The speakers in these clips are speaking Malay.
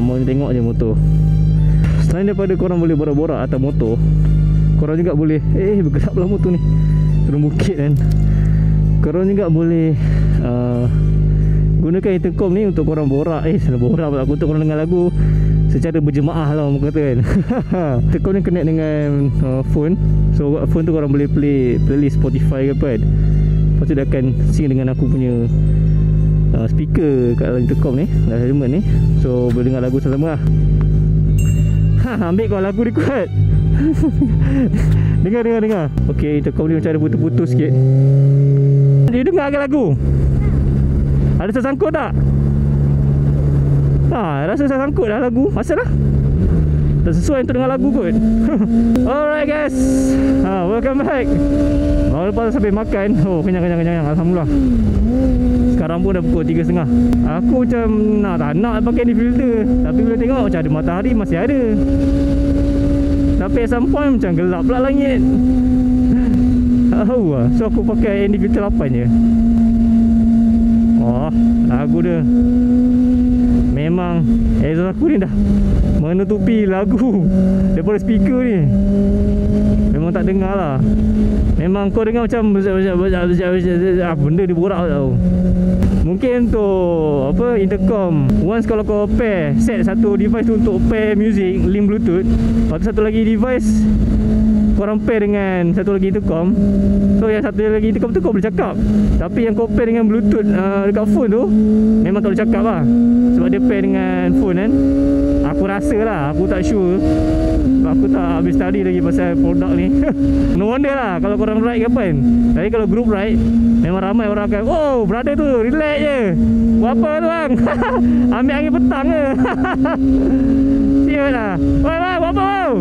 mau tengok je motor. Selain daripada korang boleh borak-borak atas motor, korang juga boleh bergerak pula motor ni turun bukit kan. Korang juga boleh gunakan intercom ni untuk korang borak. Borak pula aku, untuk korang dengar lagu secara berjemaah lah orang kata kan. Intercom ni connect dengan phone. So phone tu korang boleh play playlist Spotify ke apa kan. Lepas tu dia akan sync dengan aku punya speaker kat dalam intercom ni, dalam helmet ni. So boleh dengar lagu sama-sama lah. Ambil kau lagu record. Dengar. Okay, intercom ni macam ada putus-putus sikit. Dia dengar ke lagu? Ada tersangkut tak? Rasa tersangkut dah lagu. Asal lah tak sesuai untuk dengar lagu kot. Alright guys, welcome back. Baru lepas sampai makan. Kenyang. Alhamdulillah. Sekarang pun dah pukul 3.30. Aku macam tak nak pakai ni filter, tapi bila tengok macam ada matahari masih ada. Tapi at some point macam gelap pula langit. So aku pakai ND filter 8 je. Lagu dia memang exhaust aku ni dah menutupi lagu daripada speaker ni. Memang tak dengar lah. Memang kau dengar macam benda dia borak tau. Mungkin untuk intercom, once kalau kau pair, set satu device tu untuk pair music, link bluetooth, lepas tu satu lagi device korang pair dengan satu lagi intercom. So yang satu lagi intercom tu kau boleh cakap, tapi yang kau pair dengan bluetooth dekat phone tu memang tak boleh cakap lah, sebab dia pair dengan phone kan. Aku rasa lah, aku tak sure, sebab aku tak habis study lagi pasal produk ni. No wonder lah kalau korang ride ke apa kan. Tapi kalau group ride, memang ramai orang akan, brother tu relax je, buat apa tu bang? Ambil angin petang ke? Siap lah. Bang, buat apa bang?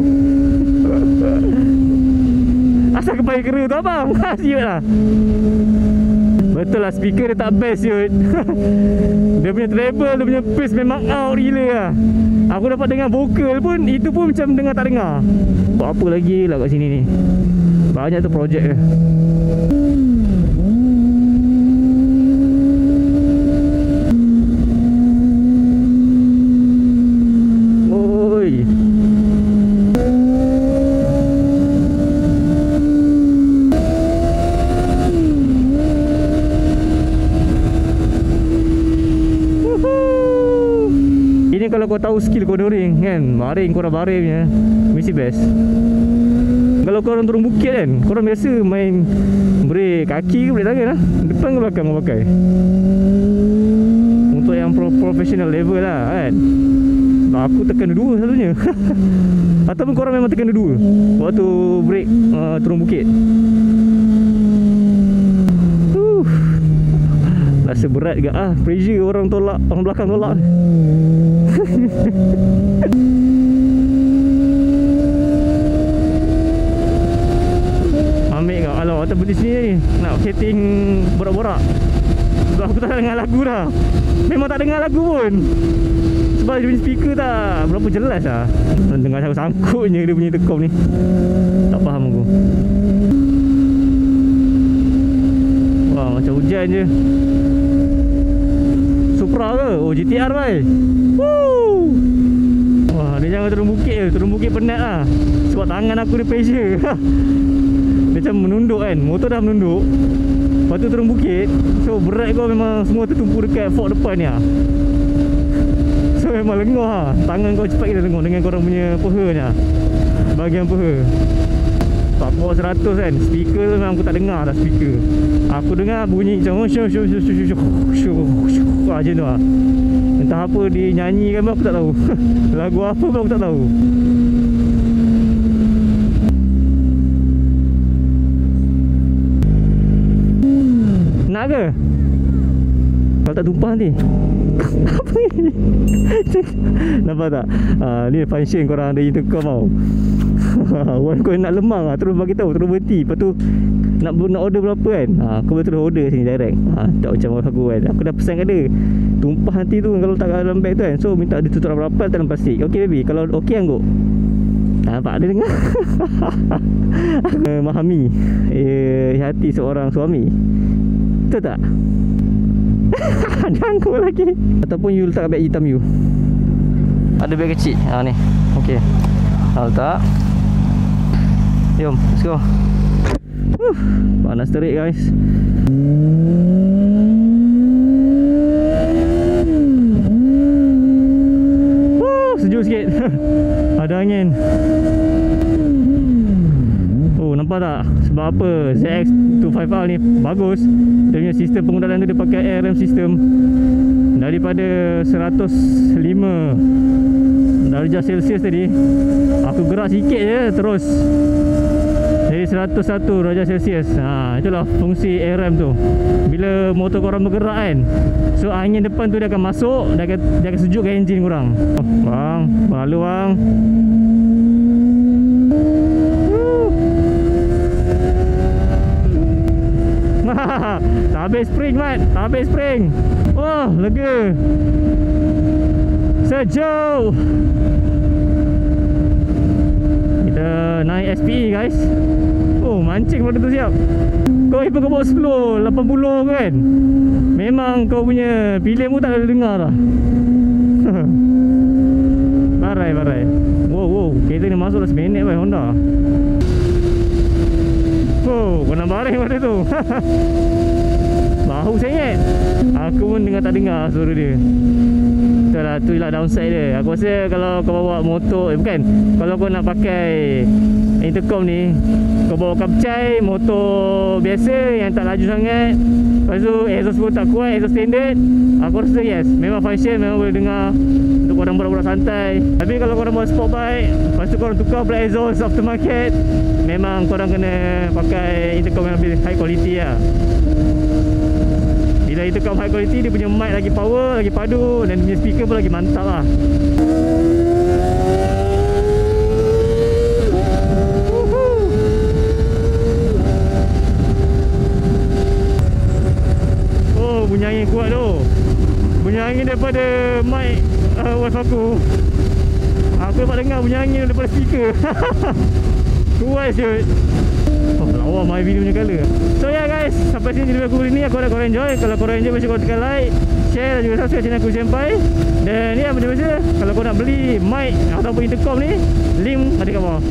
Asal kepala kera tu abang. Siap lah. Betul lah, speaker dia tak best siut. Dia punya treble, dia punya bass memang out gila lah. Aku dapat dengar vokal pun, itu pun macam dengar tak dengar. Buat apa lagi lah kat sini ni. Banyak tu projek dia. Kalau kau tahu skill cornering kan, baring korang baring punya mesti best. Kalau korang turun bukit kan, korang biasa main brake kaki ke brake tangan lah, depan ke belakang kau pakai. Untuk yang professional level lah kan. Aku tekan dua selalunya. Ataupun korang memang tekan dua waktu brake turun bukit. Rasa berat ke pressure orang tolak, orang belakang tolak. Ambil kau. Alah, atas berhenti sini ni nak setting borak-borak. Sebab aku tak dengar lagu dah. Memang tak dengar lagu pun, sebab dia punya speaker tak berapa jelas lah. Dengar sangkut-sangkutnya dia punya intercom ni. Tak faham aku. Wah, macam hujan je. Supra ke? GTR bhai. Woo! Wah, dia jangan turun bukit je. Turun bukit penat lah, sebab tangan aku dia pressure. Dia macam menunduk kan, motor dah menunduk, lepas tu turun bukit. So berat kau memang semua tertumpu dekat fork depan ni lah. So memang lenguh lah. Tangan kau cepat kita lenguh dengan korang punya peha ni lah, bahagian peha. Tak bawa 100 kan, speaker tu memang aku tak dengar dah speaker. Aku dengar bunyi macam macam tu lah. Entah apa dia nyanyi kan, aku tak tahu. Lagu apa pun aku tak tahu. Nak ke? Kalau tak tumpah nanti. Apa ni? Nampak tak? Ni function korang ada intercom tau. Orang kau nak lemang terus bagi tahu, terus berhenti. Lepas tu nak order berapa kan, kau boleh terus order sini direct. Tak macam aku kan, aku dah pesan kat dia, tumpah nanti tu kalau tak dalam beg tu kan. So minta dia tutup rapat dalam plastik. Okay baby, kalau okay angguk. Nampak dia dengar. Memahami hati seorang suami. Betul tak? Jangan lagi. Ataupun you letak beg hitam you. Ada beg kecil. Ni. Okey. Letak. Jom, let's go. Panas terik guys. Sejuk sikit. Ada angin. Oh, nampak tak? Sebab apa ZX25R ni bagus. Dia punya sistem pengundalan tu dia pakai ARM sistem. Daripada 105 darjah Celsius tadi, aku gerak sikit je terus jadi 101 darjah Celsius. Itulah fungsi ARM tu. Bila motor korang bergerak kan, so angin depan tu dia akan masuk, dia akan sejukkan enjin korang. Bang, lalu bang. Tak habis spring Mat, tak habis spring. Oh, lega. Sejuk. Kita naik SPE guys. Oh, mancing pada tu siap. Kau pun kau bawa slow 80 kan. Memang kau punya pilihan pun tak ada dengar lah. Barai. Wow, kereta ni masuk dah seminit weh Honda. Oh, kau nak baring pada tu. Bahu sengit. Aku pun tak dengar suara dia. Itulah downside dia. Aku rasa kalau kau bawa motor, bukan, kalau kau nak pakai intercom ni, kau bawa kapcai, motor biasa yang tak laju sangat, lepas tu exhaust pun tak kuat, exhaust standard, aku rasa yes, memang function, memang boleh dengar untuk korang borak-borak santai. Tapi kalau korang bawa sport bike, lepas tu korang tukar pula exhaust aftermarket, memang korang kena pakai intercom yang lebih high quality lah. Bila intercom high quality, dia punya mic lagi power, lagi padu, dan dia punya speaker pun lagi mantap lah. Oh, bunyi angin kuat tu. Bunyi angin daripada mic wife aku. Aku dapat dengar bunyi angin daripada speaker. Kuat siut. Oh, lawa my video punya colour. So yeah guys, sampai sini video aku hari ni. Aku harap korang enjoy. Kalau korang enjoy, macam korang tekan like, share dan juga subscribe channel aku Senpai. Dan ya, macam biasa, kalau korang nak beli mic ataupun intercom ni, link ada kat bawah.